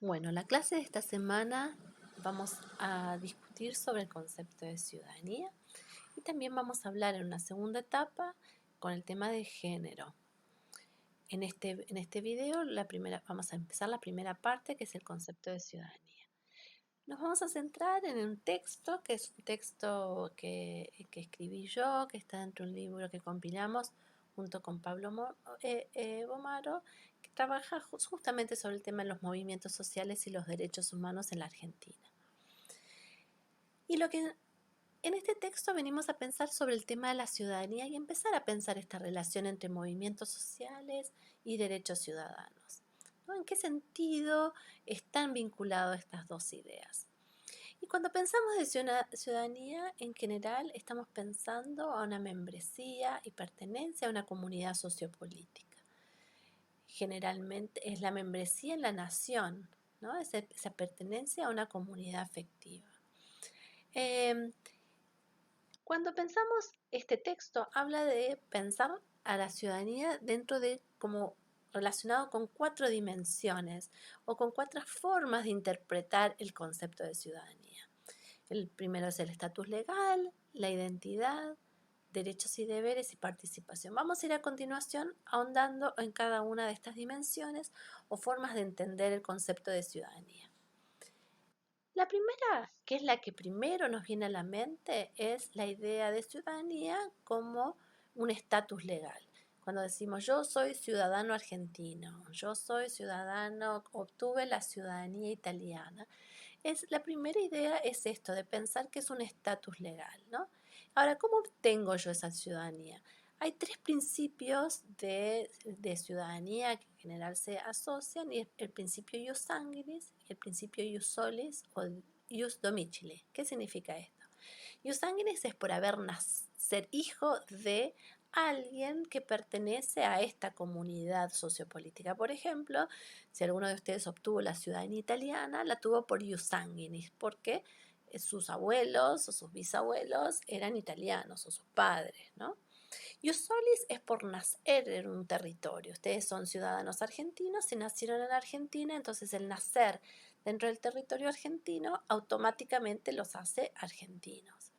Bueno, la clase de esta semana vamos a discutir sobre el concepto de ciudadanía y también vamos a hablar en una segunda etapa con el tema de género. En este video vamos a empezar la primera parte, que es el concepto de ciudadanía. Nos vamos a centrar en un texto, que es un texto que escribí yo, que está dentro de un libro que compilamos junto con Pablo Bomaro, que trabaja justamente sobre el tema de los movimientos sociales y los derechos humanos en la Argentina. Y lo que en este texto venimos a pensar sobre el tema de la ciudadanía y empezar a pensar esta relación entre movimientos sociales y derechos ciudadanos, ¿no? ¿En qué sentido están vinculadas estas dos ideas? Y cuando pensamos de ciudadanía, en general estamos pensando a una membresía y pertenencia a una comunidad sociopolítica. Generalmente es la membresía en la nación, ¿no? Esa pertenencia a una comunidad afectiva. Cuando pensamos, este texto habla de pensar a la ciudadanía dentro de como relacionado con 4 dimensiones o con 4 formas de interpretar el concepto de ciudadanía. El primero es el estatus legal, la identidad, derechos y deberes y participación. Vamos a ir a continuación ahondando en cada una de estas dimensiones o formas de entender el concepto de ciudadanía. La primera, que es la que primero nos viene a la mente, es la idea de ciudadanía como un estatus legal. Cuando decimos yo soy ciudadano argentino, yo soy ciudadano, obtuve la ciudadanía italiana, la primera idea es esto, de pensar que es un estatus legal, ¿no? Ahora, ¿cómo obtengo yo esa ciudadanía? Hay 3 principios de ciudadanía que en general se asocian, y es el principio ius sanguinis, el principio ius solis o ius domicile. ¿Qué significa esto? Ius sanguinis es por ser hijo de alguien que pertenece a esta comunidad sociopolítica. Por ejemplo, si alguno de ustedes obtuvo la ciudadanía italiana, la tuvo por ius sanguinis, porque sus abuelos o sus bisabuelos eran italianos o sus padres, ¿no? Ius solis es por nacer en un territorio. Ustedes son ciudadanos argentinos y nacieron en Argentina, entonces el nacer dentro del territorio argentino automáticamente los hace argentinos.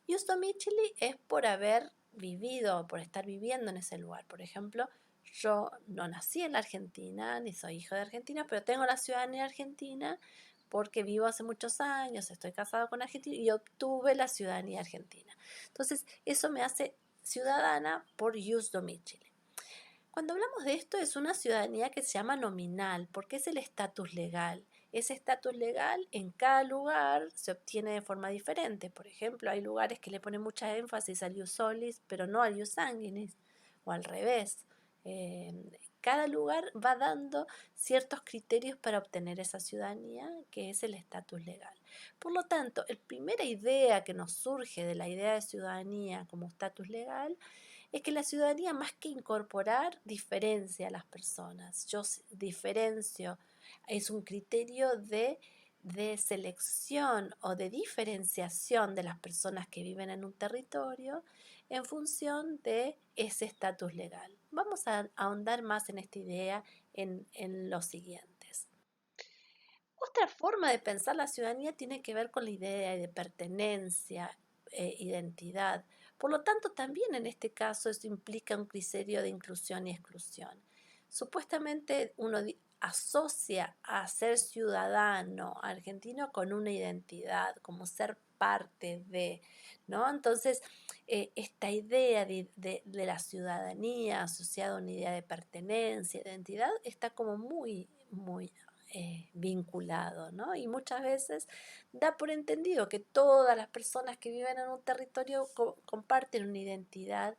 Ius domicili es por haber vivido, por estar viviendo en ese lugar. Por ejemplo, yo no nací en la Argentina, ni soy hijo de Argentina, pero tengo la ciudadanía argentina porque vivo hace muchos años, estoy casado con argentino y obtuve la ciudadanía argentina. Entonces, eso me hace ciudadana por ius domicile. Cuando hablamos de esto, es una ciudadanía que se llama nominal, porque es el estatus legal. Ese estatus legal en cada lugar se obtiene de forma diferente. Por ejemplo, hay lugares que le ponen mucha énfasis al ius solis, pero no al ius sanguinis, o al revés. Eh, Cada lugar va dando ciertos criterios para obtener esa ciudadanía, que es el estatus legal. Por lo tanto, la primera idea que nos surge de la idea de ciudadanía como estatus legal es que la ciudadanía, más que incorporar, diferencia a las personas. Yo diferencio, es un criterio de selección o de diferenciación de las personas que viven en un territorio en función de ese estatus legal. Vamos a ahondar más en esta idea en los siguientes. Otra forma de pensar la ciudadanía tiene que ver con la idea de pertenencia, identidad. Por lo tanto, también en este caso eso implica un criterio de inclusión y exclusión. Supuestamente uno asocia a ser ciudadano argentino con una identidad, como ser parte de, ¿no? Entonces, esta idea de la ciudadanía asociada a una idea de pertenencia, identidad, está como muy vinculado, ¿no? Y muchas veces da por entendido que todas las personas que viven en un territorio comparten una identidad,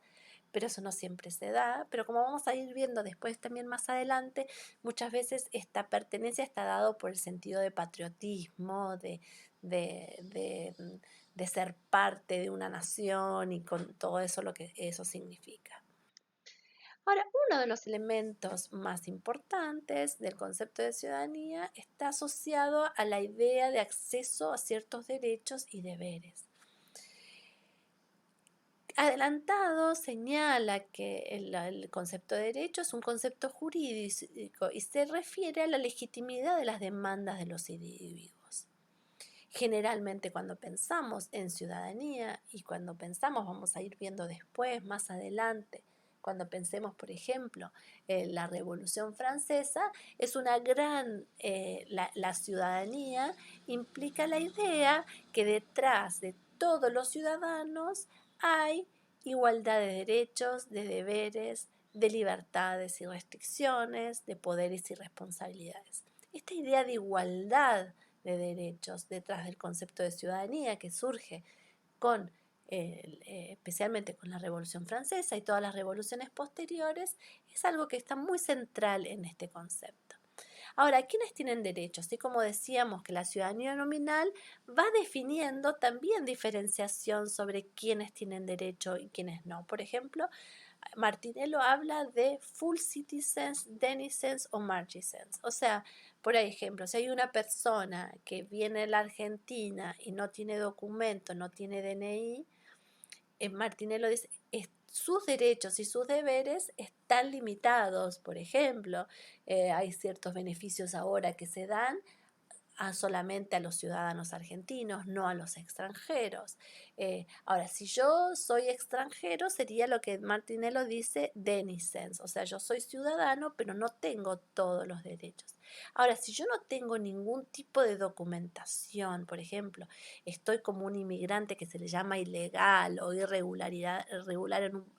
pero eso no siempre se da. Pero como vamos a ir viendo después también más adelante, muchas veces esta pertenencia está dado por el sentido de patriotismo, de, de, de ser parte de una nación y con todo eso lo que eso significa. Ahora, uno de los elementos más importantes del concepto de ciudadanía está asociado a la idea de acceso a ciertos derechos y deberes. Adelantado señala que el concepto de derecho es un concepto jurídico y se refiere a la legitimidad de las demandas de los individuos. Generalmente cuando pensamos en ciudadanía y cuando pensamos, vamos a ir viendo después, más adelante, cuando pensemos, por ejemplo, en la Revolución Francesa, es una gran, la ciudadanía implica la idea que detrás de todos los ciudadanos hay igualdad de derechos, de deberes, de libertades y restricciones, de poderes y responsabilidades. Esta idea de igualdad de derechos detrás del concepto de ciudadanía que surge con especialmente con la Revolución Francesa y todas las revoluciones posteriores, es algo que está muy central en este concepto. Ahora, ¿quiénes tienen derechos? Así como decíamos que la ciudadanía nominal va definiendo también diferenciación sobre quiénes tienen derecho y quiénes no. Por ejemplo, Martinello habla de full citizens, denizens o margisens. O sea, por ejemplo, si hay una persona que viene de la Argentina y no tiene documento, no tiene DNI, Martinello dice, sus derechos y sus deberes están limitados. Por ejemplo, hay ciertos beneficios ahora que se dan solamente a los ciudadanos argentinos, no a los extranjeros. Ahora, si yo soy extranjero, sería lo que Martinello dice denisens, o sea, yo soy ciudadano, pero no tengo todos los derechos. Ahora, si yo no tengo ningún tipo de documentación, por ejemplo, estoy como un inmigrante que se le llama ilegal o irregular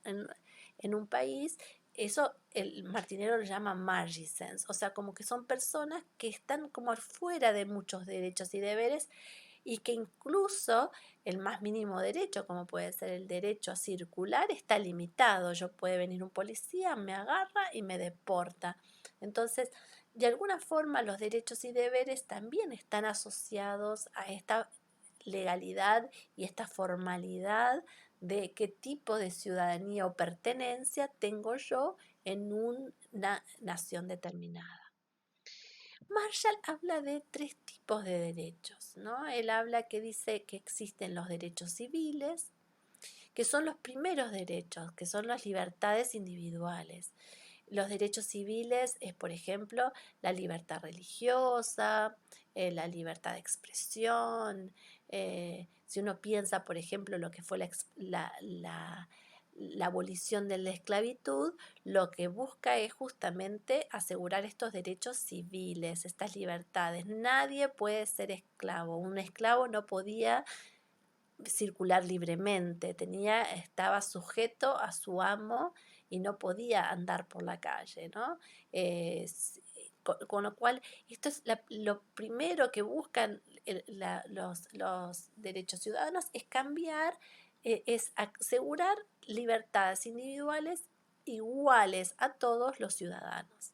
en un país, eso el Martinello lo llama margisens, o sea, como que son personas que están como afuera de muchos derechos y deberes y que incluso el más mínimo derecho, como puede ser el derecho a circular, está limitado. Yo puede venir un policía, me agarra y me deporta. Entonces, de alguna forma los derechos y deberes también están asociados a esta legalidad y esta formalidad de qué tipo de ciudadanía o pertenencia tengo yo en una nación determinada. Marshall habla de tres tipos de derechos, ¿no? Él habla que dice que existen los derechos civiles, que son los primeros derechos, que son las libertades individuales. Los derechos civiles es, por ejemplo, la libertad religiosa, la libertad de expresión. Si uno piensa, por ejemplo, lo que fue la abolición de la esclavitud, lo que busca es justamente asegurar estos derechos civiles, estas libertades. Nadie puede ser esclavo. Un esclavo no podía circular libremente, estaba sujeto a su amo y no podía andar por la calle, ¿no? Con lo cual, esto es lo primero que buscan los derechos ciudadanos, es cambiar, es asegurar libertades individuales iguales a todos los ciudadanos.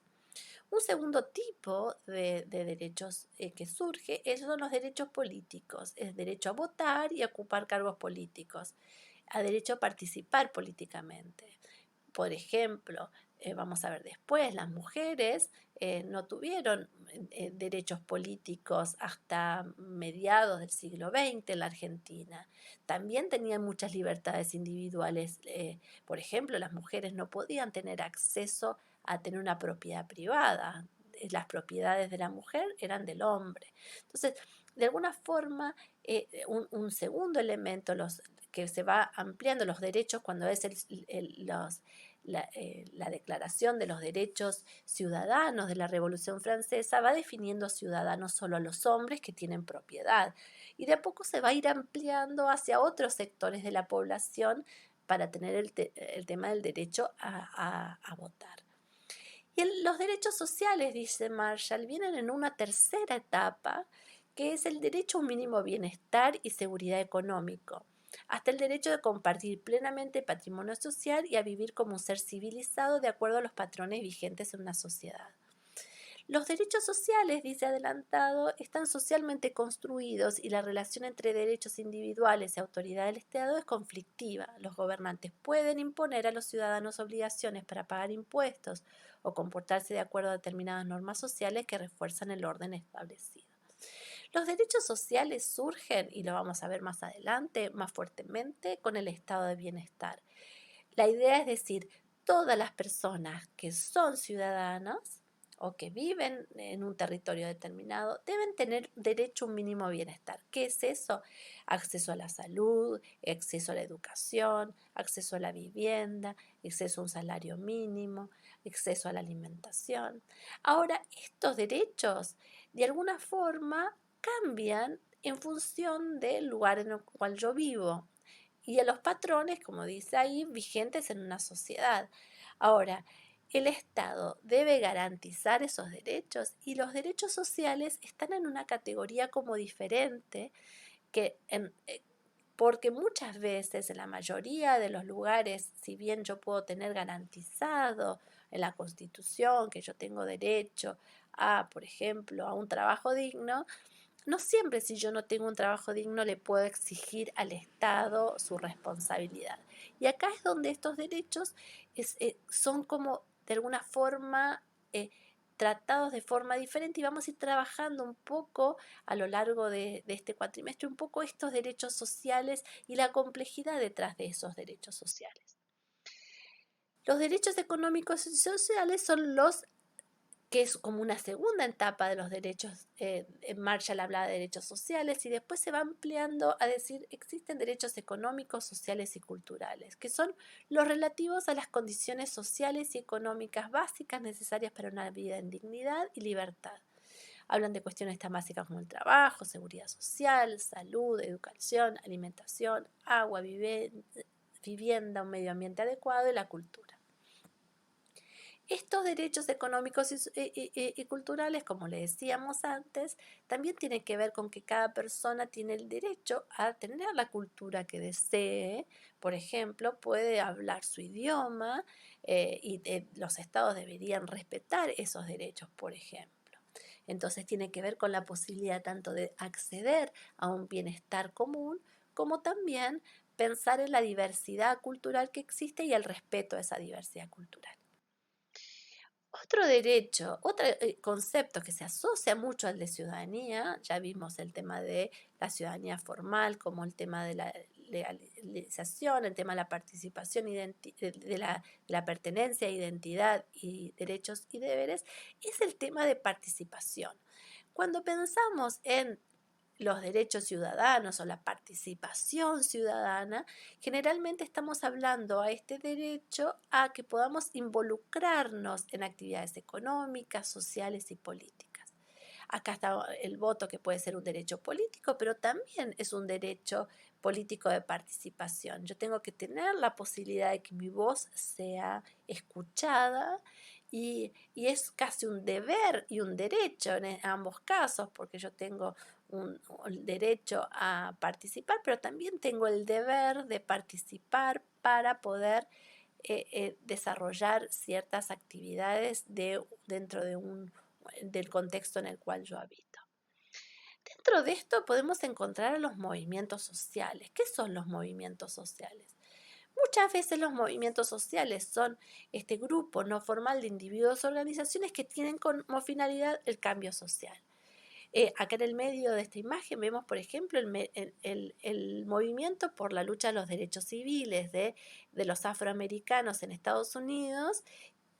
Un segundo tipo de derechos que surge son los derechos políticos, es derecho a votar y a ocupar cargos políticos, a derecho a participar políticamente. Por ejemplo, vamos a ver después, las mujeres no tuvieron derechos políticos hasta mediados del siglo XX en la Argentina. También tenían muchas libertades individuales. Por ejemplo, las mujeres no podían tener acceso a tener una propiedad privada. Las propiedades de la mujer eran del hombre. Entonces, de alguna forma, un segundo elemento que se va ampliando los derechos cuando es la Declaración de los Derechos Ciudadanos de la Revolución Francesa, va definiendo ciudadanos solo a los hombres que tienen propiedad. Y de a poco se va a ir ampliando hacia otros sectores de la población para tener el tema del derecho a votar. Y los derechos sociales, dice Marshall, vienen en una tercera etapa, que es el derecho a un mínimo bienestar y seguridad económico, hasta el derecho de compartir plenamente patrimonio social y a vivir como un ser civilizado de acuerdo a los patrones vigentes en una sociedad. Los derechos sociales, dice Adelantado, están socialmente construidos y la relación entre derechos individuales y autoridad del Estado es conflictiva. Los gobernantes pueden imponer a los ciudadanos obligaciones para pagar impuestos o comportarse de acuerdo a determinadas normas sociales que refuerzan el orden establecido. Los derechos sociales surgen, y lo vamos a ver más adelante, más fuertemente, con el estado de bienestar. La idea es decir, todas las personas que son ciudadanas o que viven en un territorio determinado deben tener derecho a un mínimo bienestar. ¿Qué es eso? Acceso a la salud, acceso a la educación, acceso a la vivienda, acceso a un salario mínimo, acceso a la alimentación. Ahora, estos derechos de alguna forma cambian en función del lugar en el cual yo vivo y a los patrones, como dice ahí, vigentes en una sociedad. Ahora, el Estado debe garantizar esos derechos y los derechos sociales están en una categoría como diferente que porque muchas veces en la mayoría de los lugares, si bien yo puedo tener garantizado en la Constitución que yo tengo derecho a, por ejemplo, a un trabajo digno, no siempre si yo no tengo un trabajo digno le puedo exigir al Estado su responsabilidad. Y acá es donde estos derechos son como de alguna forma tratados de forma diferente y vamos a ir trabajando un poco a lo largo de este cuatrimestre, un poco estos derechos sociales y la complejidad detrás de esos derechos sociales. Los derechos económicos y sociales son los que es como una segunda etapa de los derechos. Marshall hablaba de derechos sociales y después se va ampliando a decir existen derechos económicos, sociales y culturales, que son los relativos a las condiciones sociales y económicas básicas necesarias para una vida en dignidad y libertad. Hablan de cuestiones tan básicas como el trabajo, seguridad social, salud, educación, alimentación, agua, vivienda, un medio ambiente adecuado y la cultura. Estos derechos económicos y culturales, como le decíamos antes, también tienen que ver con que cada persona tiene el derecho a tener la cultura que desee. Por ejemplo, puede hablar su idioma y los estados deberían respetar esos derechos, por ejemplo. Entonces tiene que ver con la posibilidad tanto de acceder a un bienestar común, como también pensar en la diversidad cultural que existe y el respeto a esa diversidad cultural. Otro derecho, otro concepto que se asocia mucho al de ciudadanía, ya vimos el tema de la ciudadanía formal, como el tema de la legalización, el tema de la participación, de la pertenencia, identidad y derechos y deberes, es el tema de participación. Cuando pensamos en los derechos ciudadanos o la participación ciudadana, generalmente estamos hablando a este derecho a que podamos involucrarnos en actividades económicas, sociales y políticas. Acá está el voto, que puede ser un derecho político, pero también es un derecho político de participación. Yo tengo que tener la posibilidad de que mi voz sea escuchada y es casi un deber y un derecho en ambos casos, porque yo tengo el derecho a participar, pero también tengo el deber de participar para poder desarrollar ciertas actividades dentro del contexto en el cual yo habito. Dentro de esto podemos encontrar a los movimientos sociales. ¿Qué son los movimientos sociales? Muchas veces los movimientos sociales son este grupo no formal de individuos o organizaciones que tienen como finalidad el cambio social. Acá en el medio de esta imagen vemos, por ejemplo, el movimiento por la lucha de los derechos civiles de los afroamericanos en Estados Unidos,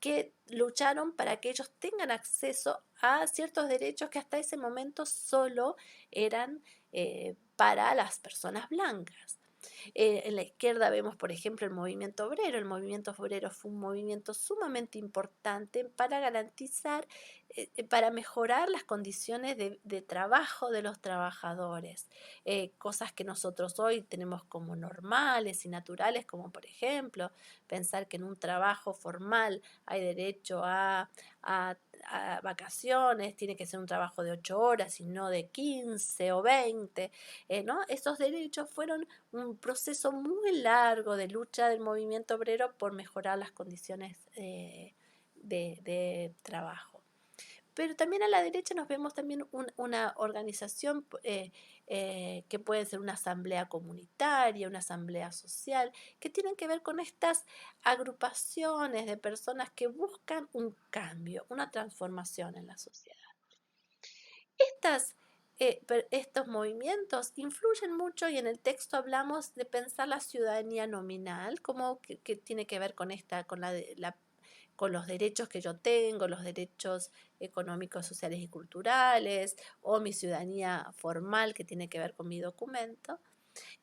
que lucharon para que ellos tengan acceso a ciertos derechos que hasta ese momento solo eran para las personas blancas. En la izquierda vemos, por ejemplo, el movimiento obrero. El movimiento obrero fue un movimiento sumamente importante para garantizar, para mejorar las condiciones de trabajo de los trabajadores. Cosas que nosotros hoy tenemos como normales y naturales, como por ejemplo pensar que en un trabajo formal hay derecho a vacaciones, tiene que ser un trabajo de 8 horas y no de 15 o 20, ¿no? Esos derechos fueron un proceso muy largo de lucha del movimiento obrero por mejorar las condiciones de trabajo. Pero también a la derecha nos vemos también una organización que puede ser una asamblea comunitaria, una asamblea social, que tienen que ver con estas agrupaciones de personas que buscan un cambio, una transformación en la sociedad. Estas pero estos movimientos influyen mucho y en el texto hablamos de pensar la ciudadanía nominal, como que tiene que ver con con los derechos que yo tengo, los derechos económicos, sociales y culturales, o mi ciudadanía formal que tiene que ver con mi documento,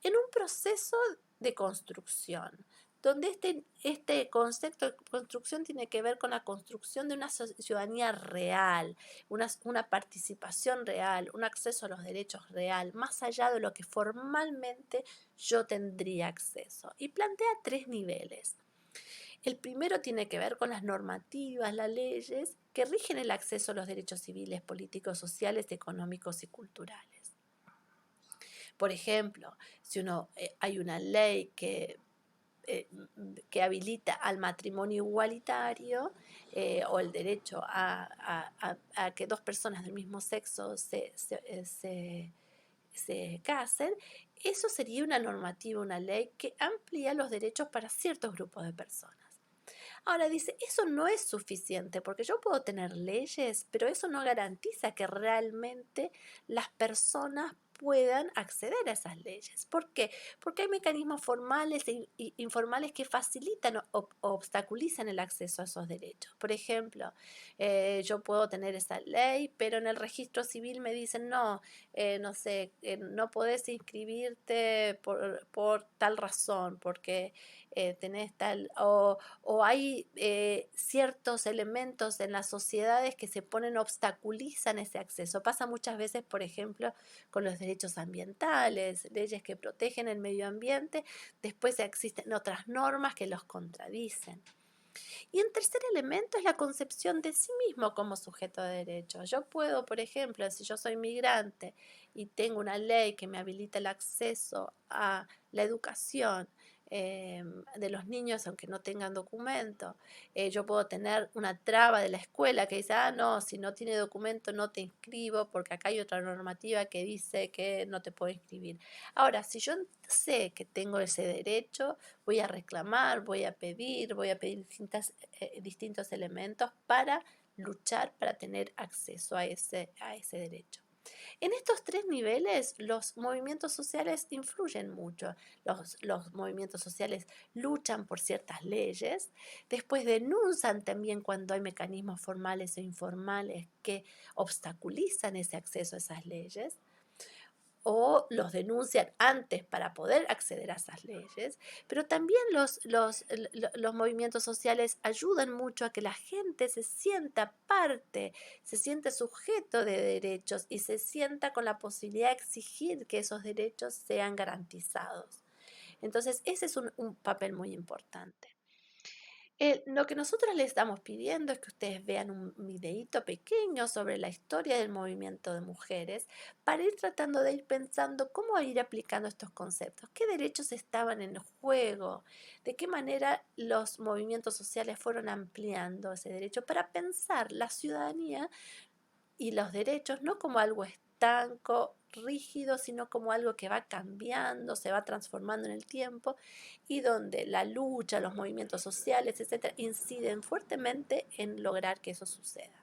en un proceso de construcción, donde este concepto de construcción tiene que ver con la construcción de una ciudadanía real, una participación real, un acceso a los derechos real, más allá de lo que formalmente yo tendría acceso. Y plantea 3 niveles. El primero tiene que ver con las normativas, las leyes que rigen el acceso a los derechos civiles, políticos, sociales, económicos y culturales. Por ejemplo, si hay una ley que habilita al matrimonio igualitario o el derecho a que 2 personas del mismo sexo se casen, eso sería una normativa, una ley que amplía los derechos para ciertos grupos de personas. Ahora dice, eso no es suficiente porque yo puedo tener leyes, pero eso no garantiza que realmente las personas puedan acceder a esas leyes. ¿Por qué? Porque hay mecanismos formales e informales que facilitan o obstaculizan el acceso a esos derechos. Por ejemplo, yo puedo tener esa ley, pero en el registro civil me dicen, no, no sé, no podés inscribirte por tal razón, porque tenés tal, o hay ciertos elementos en las sociedades que se ponen, obstaculizan ese acceso. Pasa muchas veces, por ejemplo, con los derechos ambientales, leyes que protegen el medio ambiente, después existen otras normas que los contradicen. Y el tercer elemento es la concepción de sí mismo como sujeto de derecho. Yo puedo, por ejemplo, si yo soy migrante y tengo una ley que me habilita el acceso a la educación de los niños, aunque no tengan documento, yo puedo tener una traba de la escuela que dice, no, si no tiene documento no te inscribo porque acá hay otra normativa que dice que no te puedo inscribir. Ahora, si yo sé que tengo ese derecho, voy a reclamar, voy a pedir distintos elementos para luchar, para tener acceso a ese derecho. En estos 3 niveles los movimientos sociales influyen mucho. Los movimientos sociales luchan por ciertas leyes, después denuncian también cuando hay mecanismos formales o informales que obstaculizan ese acceso a esas leyes, o los denuncian antes para poder acceder a esas leyes, pero también los movimientos sociales ayudan mucho a que la gente se sienta parte, se siente sujeto de derechos y se sienta con la posibilidad de exigir que esos derechos sean garantizados. Entonces, ese es un papel muy importante. Lo que nosotros les estamos pidiendo es que ustedes vean un videíto pequeño sobre la historia del movimiento de mujeres para ir tratando de ir pensando cómo ir aplicando estos conceptos, qué derechos estaban en juego, de qué manera los movimientos sociales fueron ampliando ese derecho para pensar la ciudadanía y los derechos no como algo estanco, rígido, sino como algo que va cambiando, se va transformando en el tiempo y donde la lucha, los movimientos sociales, etcétera, inciden fuertemente en lograr que eso suceda.